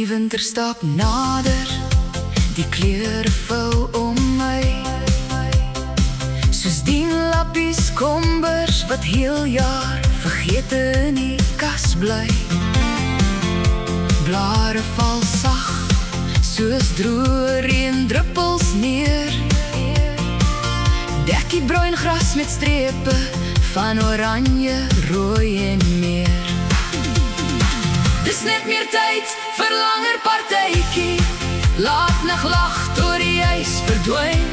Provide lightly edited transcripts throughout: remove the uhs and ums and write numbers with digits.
winter stap nader, die kleure vou om my, soos die lappies kombers wat heel jaar vergete in die kas bly. Blare val sag, soos droë reendruppels neer, dek die bruin gras met strepe van oranje, rooi en meer. Dis net meer tyd vir langer partytjie, laat naglag door die ys verdwyn.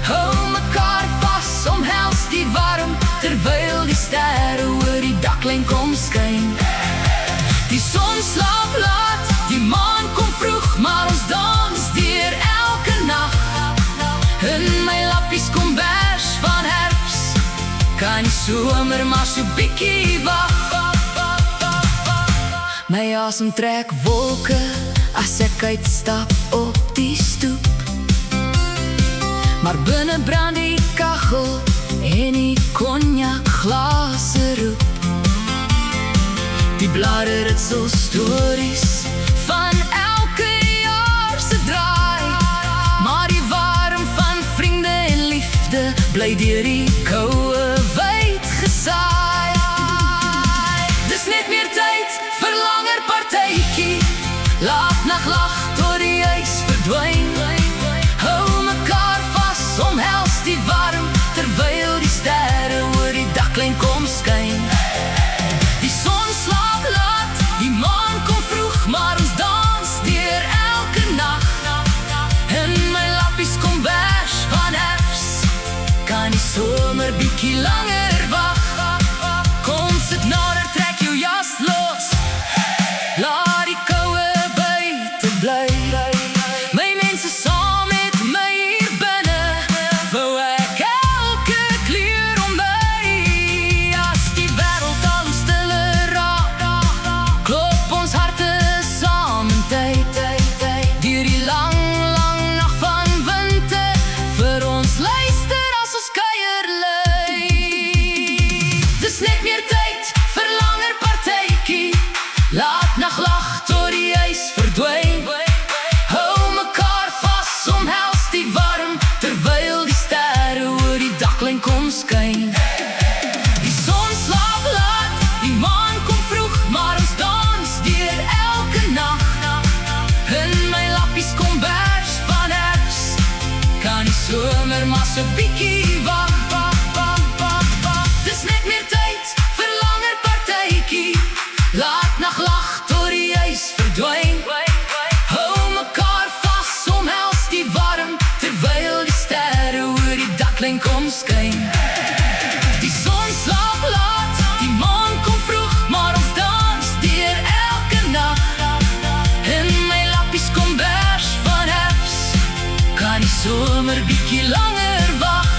Hou mekaar vas, omhels die warm, terwyl die sterre oor die daklyn kom skyn. Die son slaap laat, die maan kom vroeg, maar ons dans deur elke nag. In my lappies kombers van herfs, kan die somer maar so bietjie wag. My asem trek wolke, as ek uitstap op die stoep, maar binne brand die kachel en die cognac glase roep. Die blare ritsel stories van elke jaar se draai, maar die warm van vriende en liefde bly deur die koue wyd gesaai. Dis net meer tyd vir langer partytjie, laat naglag door die ys verdwyn. Hou mekaar vas, omhels die warm, terwyl die sterre oor die daklyn kom skyn. Die son slaap laat, die maan kom vroeg, maar ons dans deur elke nag. In my lappies kombers van herfs, kan die somer bietjie langer wag. Kom sit nader, trek jou jas los, laat die koue buite bly. My mense saam met my hier binne, wou ek elke kleur om my. As die wêreld al stiller raak, klop ons harte saam in tyd, deur die lang, lang nag van winter, vir ons luister as ons kuier lei. Dis net meer tyd vir langer partytjie, laat naglag door die ys verdwyn. Hou mekaar vas, omhels die warm, terwyl die sterre oor die daklyn kom skyn. Die son slaap laat, die maan kom vroeg, maar ons dans deur elke nag. In my lappies kombers van herfs, kan die somer maar so bietjie wag. Dis net meer tyd vir langer partytjie, laat naglag door die ys verdwyn. Hou mekaar vas, omhels die warm, terwyl die sterre oor die daklyn kom skyn. Die son slaap laat, die maan kom vroeg, maar ons dans deur elke nag. In my lappies kombers van herfs, kan die somer bietjie langer wag.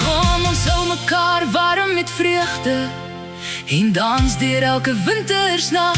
Kom ons hou mekaar warm met vreugde, en dans deur elke wintersnag.